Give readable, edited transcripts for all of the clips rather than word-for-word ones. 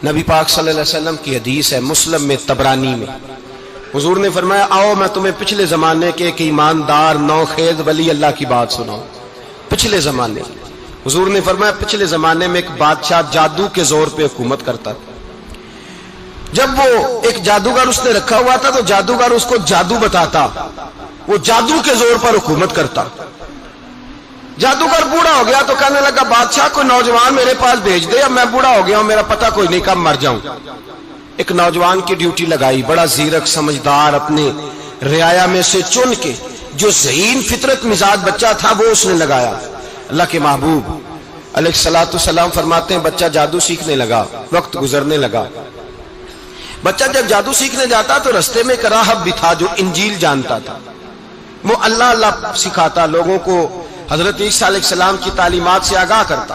نبی پاک صلی اللہ علیہ وسلم کی حدیث ہے مسلم میں طبرانی میں، حضور نے فرمایا آؤ میں تمہیں پچھلے زمانے کے ایک ایماندار نوخیز ولی اللہ کی بات سناؤں۔ پچھلے زمانے حضور نے فرمایا پچھلے زمانے میں ایک بادشاہ جادو کے زور پہ حکومت کرتا تھا۔ جب وہ ایک جادوگر اس نے رکھا ہوا تھا تو جادوگر اس کو جادو بتاتا، وہ جادو کے زور پر حکومت کرتا۔ جادوگر بوڑھا ہو گیا تو کہنے لگا بادشاہ کوئی نوجوان میرے پاس بھیج دے، اب میں بوڑھا ہو گیا ہوں، میرا پتہ کوئی نہیں کب مر جاؤں۔ ایک نوجوان کی ڈیوٹی لگائی، بڑا زیرک سمجھدار، اپنے رعایا میں سے چن کے جو ذہین فطرت مزاج بچہ تھا وہ اس نے لگایا۔ اللہ کے محبوب علیہ الصلوۃ والسلام فرماتے ہیں بچہ جادو سیکھنے لگا، وقت گزرنے لگا۔ بچہ جب جادو سیکھنے جاتا تو رستے میں ایک راہب بھی تھا جو انجیل جانتا تھا، وہ اللہ اللہ سکھاتا، لوگوں کو حضرت عیسیٰ علیہ السلام کی تعلیمات سے آگاہ کرتا۔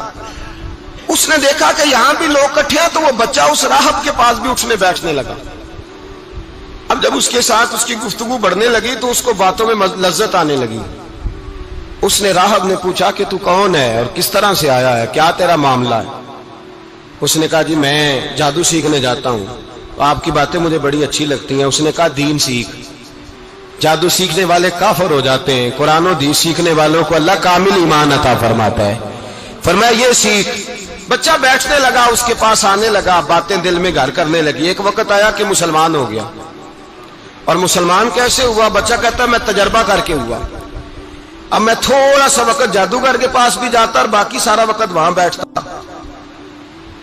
اس نے دیکھا کہ یہاں بھی لوگ اکٹھے ہیں تو وہ بچہ اس راہب کے پاس بھی اٹھنے بیٹھنے لگا۔ اب جب اس کے ساتھ اس کی گفتگو بڑھنے لگی تو اس کو باتوں میں لذت آنے لگی۔ اس نے راہب نے پوچھا کہ تو کون ہے اور کس طرح سے آیا ہے، کیا تیرا معاملہ ہے؟ اس نے کہا جی میں جادو سیکھنے جاتا ہوں، آپ کی باتیں مجھے بڑی اچھی لگتی ہیں۔ اس نے کہا دین سیکھ، جادو سیکھنے والے کافر ہو جاتے ہیں، قرآن و حدیث سیکھنے والوں کو اللہ کامل ایمان عطا فرماتا ہے۔ فرمایا یہ سیکھ۔ بچہ بیٹھنے لگا، اس کے پاس آنے لگا، باتیں دل میں گھر کرنے لگی۔ ایک وقت آیا کہ مسلمان ہو گیا، اور مسلمان کیسے ہوا؟ بچہ کہتا ہے میں تجربہ کر کے ہوا۔ اب میں تھوڑا سا وقت جادوگر کے پاس بھی جاتا اور باقی سارا وقت وہاں بیٹھتا۔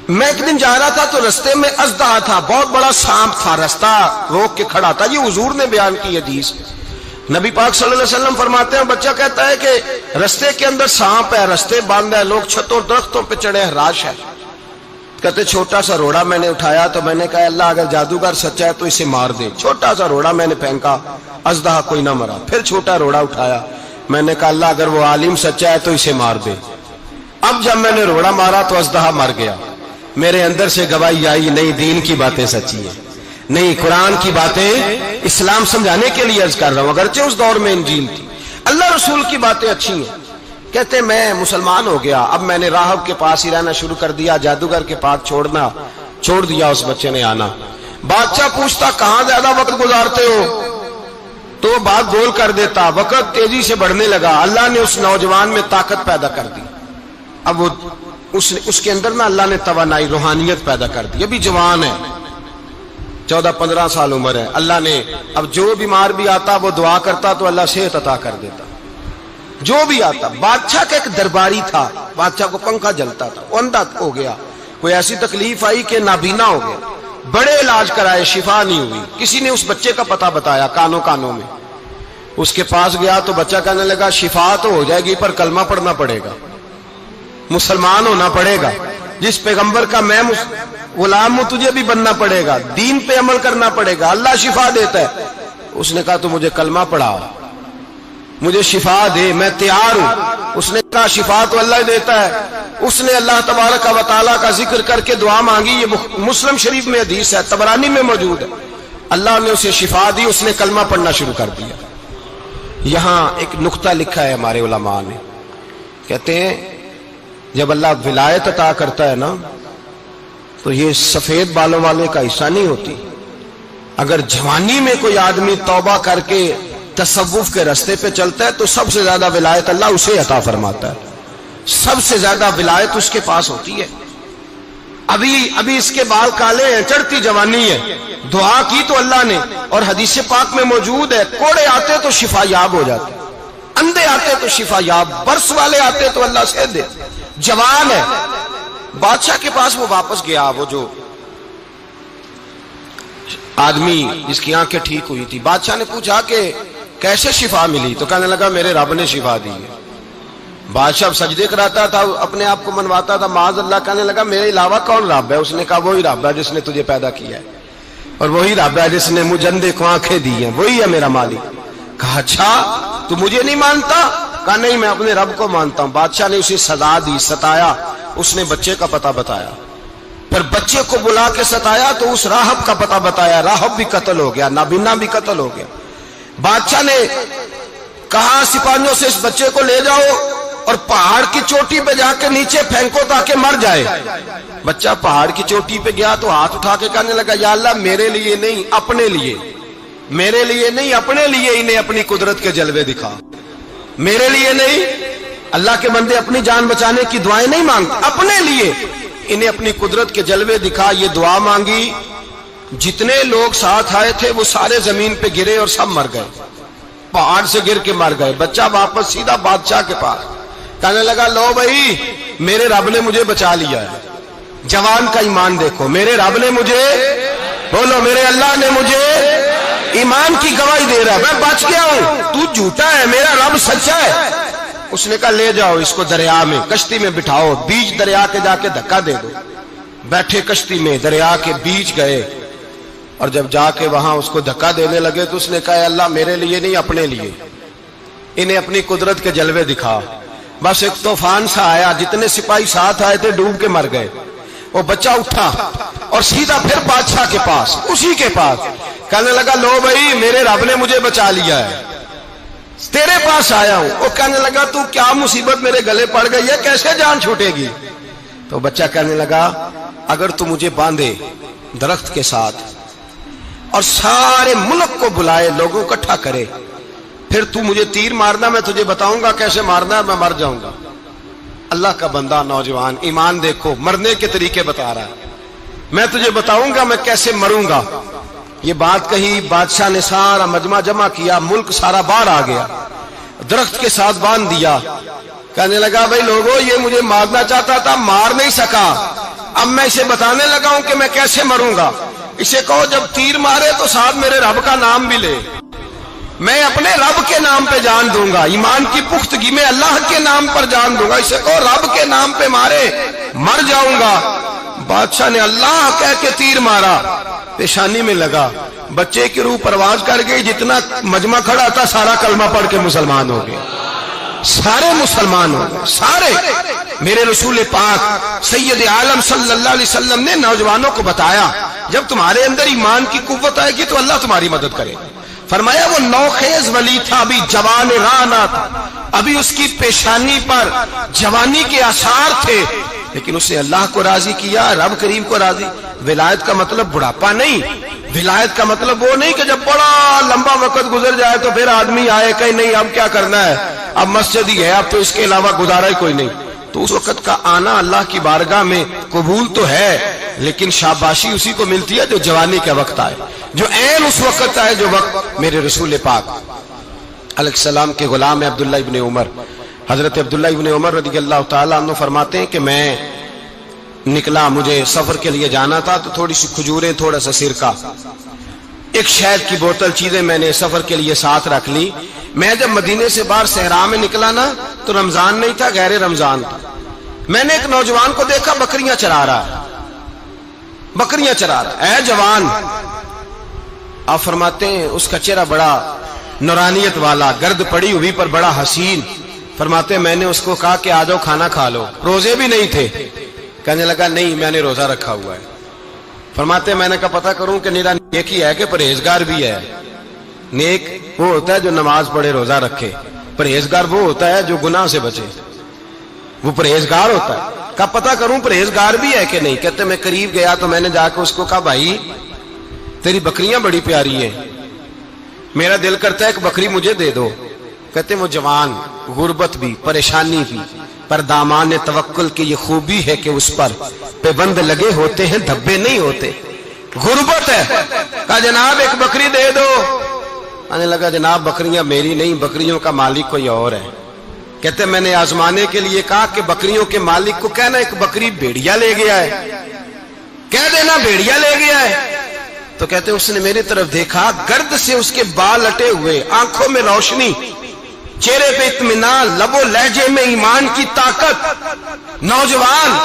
میں ایک دن جا رہا تھا تو رستے میں اژدہا تھا، بہت بڑا سانپ تھا، رستہ روک کے کھڑا تھا۔ یہ حضور نے بیان کی حدیث، نبی پاک صلی اللہ علیہ وسلم فرماتے ہیں بچہ کہتا ہے کہ رستے کے اندر سانپ ہے، رستے بند ہے، لوگ چھتوں درختوں پہ چڑھے ہیں، راش ہے۔ کہتے چھوٹا سا روڑا میں نے اٹھایا تو میں نے کہا اللہ اگر جادوگر سچا ہے تو اسے مار دے۔ چھوٹا سا روڑا میں نے پھینکا، اژدہا کوئی نہ مرا۔ پھر چھوٹا روڑا اٹھایا، میں نے کہا اللہ اگر وہ عالم سچا ہے تو اسے مار دے۔ اب جب میں نے روڑا مارا تو اژدہا مر گیا۔ میرے اندر سے گواہی آئی نہیں دین کی باتیں سچی ہیں، نہیں قرآن کی باتیں اسلام سمجھانے کے لیے عرض کر رہا ہوں، اگرچہ اس دور میں انجیل تھی، اللہ رسول کی باتیں اچھی ہیں۔ کہتے میں مسلمان ہو گیا، اب میں نے راہب کے پاس ہی رہنا شروع کر دیا، جادوگر کے پاس چھوڑ دیا اس بچے نے آنا۔ بادشاہ پوچھتا کہاں زیادہ وقت گزارتے ہو تو وہ بات گول کر دیتا۔ وقت تیزی سے بڑھنے لگا، اللہ نے اس نوجوان میں طاقت پیدا کر دی۔ اب وہ اس کے اندر نا اللہ نے توانائی روحانیت پیدا کر دی، ابھی جوان ہے، 14-15 سال عمر ہے۔ اللہ نے اب جو بیمار بھی آتا وہ دعا کرتا تو اللہ صحت عطا کر دیتا، جو بھی آتا۔ بادشاہ کا ایک درباری تھا، بادشاہ کو پنکھا جلتا تھا، وہ اندھا ہو گیا، کوئی ایسی تکلیف آئی کہ نابینا ہو گیا، بڑے علاج کرائے شفا نہیں ہوئی۔ کسی نے اس بچے کا پتہ بتایا کانوں میں، اس کے پاس گیا تو بچہ کہنے لگا شفا تو ہو جائے گی پر کلمہ پڑھنا پڑے گا، مسلمان ہونا پڑے گا، جس پیغمبر کا میں غلام ہوں تجھے بھی بننا پڑے گا، دین پہ عمل کرنا پڑے گا، اللہ شفا دیتا ہے۔ اس نے کہا تو مجھے کلمہ پڑھا، مجھے شفا دے، میں تیار ہوں۔ اس نے کہا شفا تو اللہ دیتا ہے۔ اس نے اللہ تبارک و تعالیٰ کا ذکر کر کے دعا مانگی، یہ مسلم شریف میں حدیث ہے، طبرانی میں موجود ہے۔ اللہ نے اسے شفا دی، اس نے کلمہ پڑھنا شروع کر دیا۔ یہاں ایک نقطہ لکھا ہے ہمارے علماء نے، کہتے ہیں جب اللہ ولایت عطا کرتا ہے نا تو یہ سفید بالوں والے کا حصہ نہیں ہوتی۔ اگر جوانی میں کوئی آدمی توبہ کر کے تصوف کے راستے پہ چلتا ہے تو سب سے زیادہ ولایت اللہ اسے عطا فرماتا ہے، سب سے زیادہ ولایت اس کے پاس ہوتی ہے۔ ابھی اس کے بال کالے ہیں، چڑھتی جوانی ہے، دعا کی تو اللہ نے، اور حدیث پاک میں موجود ہے کوڑے آتے تو شفا یاب ہو جاتے، اندھے آتے تو شفا یاب، برس والے آتے تو اللہ سے دے۔ جوان ہے، بادشاہ کے پاس وہ واپس گیا، وہ جو آدمی جس کی آنکھیں ٹھیک ہوئی تھی۔ بادشاہ نے پوچھا کہ کیسے شفا ملی؟ تو کہنے لگا میرے رب نے شفا دی ہے۔ بادشاہ سجدے کراتا تھا، اپنے آپ کو منواتا تھا، معاذ اللہ، کہنے لگا میرے علاوہ کون رب ہے؟ اس نے کہا وہی رب ہے جس نے تجھے پیدا کیا ہے، اور وہی رب ہے جس نے مجھے اندھے کو آنکھیں دی ہیں، وہی ہے میرا مالک۔ کہا اچھا تو مجھے نہیں مانتا؟ کہا نہیں میں اپنے رب کو مانتا ہوں۔ بادشاہ نے اسے سزا دی، ستایا، اس نے بچے کا پتہ بتایا، پھر بچے کو بلا کے ستایا تو اس راہب کا پتہ بتایا، راہب بھی قتل ہو گیا، نابینا بھی قتل ہو گیا۔ بادشاہ نے کہا سپاہیوں سے اس بچے کو لے جاؤ اور پہاڑ کی چوٹی پہ جا کے نیچے پھینکو تاکہ مر جائے. بچہ پہاڑ کی چوٹی پہ گیا تو ہاتھ اٹھا کے کہنے لگا یا اللہ میرے لیے نہیں اپنے لیے، میرے لیے نہیں اپنے لیے انہیں اپنی قدرت کے جلوے دکھا. میرے لیے نہیں، اللہ کے بندے اپنی جان بچانے کی دعائیں نہیں مانگتے، اپنے لیے انہیں اپنی قدرت کے جلوے دکھا. یہ دعا مانگی، جتنے لوگ ساتھ آئے تھے وہ سارے زمین پہ گرے اور سب مر گئے، پہاڑ سے گر کے مر گئے. بچہ واپس سیدھا بادشاہ کے پاس کہنے لگا لو بھائی میرے رب نے مجھے بچا لیا ہے. جوان کا ایمان دیکھو، میرے رب نے مجھے، بولو میرے اللہ نے مجھے ایمان کی گواہی دے رہا ہے، میں بچ گیا ہوں، تو جھوٹا ہے میرا رب سچا ہے. اس نے کہا لے جاؤ اس کو دریا میں، کشتی میں بٹھاؤ، بیچ دریا کے جا کے دھکا دے دو. بیٹھے کشتی میں، دریا کے بیچ گئے، اور جب جا کے وہاں اس کو دھکا دینے لگے تو اس نے کہا اللہ میرے لیے نہیں اپنے لیے انہیں اپنی قدرت کے جلوے دکھا. بس ایک طوفان سا آیا، جتنے سپاہی ساتھ آئے تھے ڈوب کے مر گئے. وہ بچہ اٹھا اور سیدھا پھر بادشاہ کے پاس، اسی کے پاس کہنے لگا لو بھائی میرے رب نے مجھے بچا لیا ہے، تیرے پاس آیا ہوں. وہ کہنے لگا تو کیا مصیبت میرے گلے پڑ گئی ہے، کیسے جان چھوٹے گی؟ تو بچہ کہنے لگا اگر تو مجھے باندھے درخت کے ساتھ اور سارے ملک کو بلائے، لوگوں کو اکٹھا کرے، پھر تو مجھے تیر مارنا، میں تجھے بتاؤں گا کیسے مارنا ہے، میں مر جاؤں گا. اللہ کا بندہ نوجوان ایمان دیکھو، مرنے کے طریقے بتا رہا ہے، میں تجھے بتاؤں گا میں کیسے مروں گا. یہ بات کہی، بادشاہ نے سارا مجمع جمع کیا، ملک سارا باہر آ گیا، درخت کے ساتھ باندھ دیا. کہنے لگا بھائی لوگوں یہ مجھے مارنا چاہتا تھا، مار نہیں سکا، اب میں اسے بتانے لگا ہوں کہ میں کیسے مروں گا. اسے کہو جب تیر مارے تو ساتھ میرے رب کا نام بھی لے، میں اپنے رب کے نام پہ جان دوں گا، ایمان کی پختگی میں اللہ کے نام پر جان دوں گا. اسے کہو رب کے نام پہ مارے، مر جاؤں گا. بادشاہ نے اللہ کہہ کے تیر مارا، پیشانی میں لگا، بچے کی روح پرواز کر گئی. جتنا مجمع کھڑا تھا سارا کلمہ پڑھ کے مسلمان ہو گئے، سارے مسلمان ہو گئے سارے. میرے رسول پاک سید عالم صلی اللہ علیہ وسلم نے نوجوانوں کو بتایا جب تمہارے اندر ایمان کی قوت آئے گی تو اللہ تمہاری مدد کرے. فرمایا وہ نوخیز ولی تھا، ابھی جوان رانا تھا، ابھی اس کی پیشانی پر جوانی کے آثار تھے، لیکن اس نے اللہ کو راضی کیا، رب کریم کو راضی. ولایت کا مطلب بڑھاپا نہیں، ولایت کا مطلب وہ نہیں کہ جب بڑا لمبا وقت گزر جائے تو پھر آدمی آئے کہ نہیں اب کیا کرنا ہے، اب مسجد ہی ہے، اب تو اس کے علاوہ گزارا ہی کوئی نہیں. تو اس وقت کا آنا اللہ کی بارگاہ میں قبول تو ہے، لیکن شاباشی اسی کو ملتی ہے جو جوانی کا وقت آئے، جو عین اس وقت آئے جو وقت میرے رسول پاک علیہ السلام کے غلام عبداللہ ابن عمر، حضرت عبداللہ ابن عمر رضی اللہ تعالیٰ عنہ فرماتے ہیں کہ میں نکلا، مجھے سفر کے لیے جانا تھا، تو تھوڑی سی کھجوریں، تھوڑا سا سرکہ، ایک شہد کی بوتل، چیزیں میں نے سفر کے لیے ساتھ رکھ لی. میں جب مدینے سے باہر صحرا میں نکلا نا تو رمضان نہیں تھا، غیر رمضان تھا. میں نے ایک نوجوان کو دیکھا بکریاں چرا رہا ہے، بکریاں چرا رہا ہے. اے جوان، آپ فرماتے ہیں اس کا چہرہ بڑا نورانیت والا، گرد پڑی ہوئی پر بڑا حسین. فرماتے ہیں میں نے اس کو کہا کہ آ جاؤ کھانا کھا لو، روزے بھی نہیں تھے. کہنے لگا نہیں میں نے روزہ رکھا ہوا ہے. فرماتے ہیں میں نے کہا پتہ کروں کہ نیرا نیک ہی ہے کہ پرہیزگار بھی ہے. نیک وہ ہوتا ہے جو نماز پڑھے روزہ رکھے، پرہیزگار وہ ہوتا ہے جو گناہ سے بچے، وہ پرہیزگار ہوتا ہے. کہا پتہ کروں پرہیزگار بھی ہے کہ نہیں. کہتے میں قریب گیا تو میں نے جا کے اس کو کہا بھائی تیری بکریاں بڑی پیاری ہیں، میرا دل کرتا ہے ایک بکری مجھے دے دو. کہتے وہ جوان، غربت بھی، پریشانی بھی، پر دامان توکل کی یہ خوبی ہے کہ اس پر پابند لگے ہوتے ہیں، دھبے نہیں ہوتے. غربت ہے. کہا جناب ایک بکری دے دو. آنے لگا جناب بکریاں میری نہیں، بکریوں کا مالک کوئی اور ہے. کہتے میں نے آزمانے کے لیے کہا کہ بکریوں کے مالک کو کہنا ایک بکری بھیڑیا لے گیا ہے، کہہ دینا بھیڑیا لے گیا ہے. تو کہتے اس نے میری طرف دیکھا، گرد سے اس کے بال لٹے ہوئے، آنکھوں میں روشنی، چہرے پہ اطمینان، لب و لہجے میں ایمان کی طاقت. نوجوان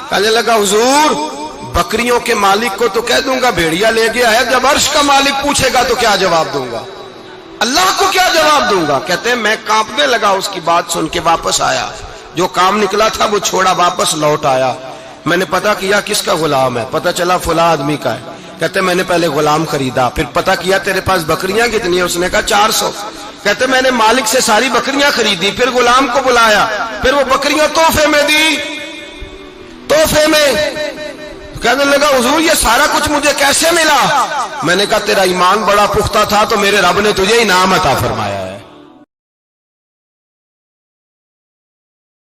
کہنے لگا حضور بکریوں کے مالک کو تو کہہ دوں گا بھیڑیا لے گیا ہے، جب عرش کا مالک پوچھے گا تو کیا جواب دوں گا، اللہ کو کیا جواب دوں گا. کہتے ہیں میں کانپنے لگا اس کی بات سن کے. واپس آیا، جو کام نکلا تھا وہ چھوڑا، واپس لوٹ آیا. میں نے پتا کیا کس کا غلام ہے، پتا چلا فلاں آدمی کا ہے. کہتے میں نے پہلے غلام خریدا، پھر پتا کیا تیرے پاس بکریاں کتنی ہیں، اس نے کہا 400. کہتے میں نے مالک سے ساری بکریاں خریدی، پھر غلام کو بلایا، پھر وہ بکریاں تحفے میں دی، تحفے میں۔ کہنے لگا حضور یہ سارا کچھ مجھے کیسے ملا؟ میں نے کہا تیرا ایمان بڑا پختہ تھا تو میرے رب نے تجھے انعام عطا فرمایا۔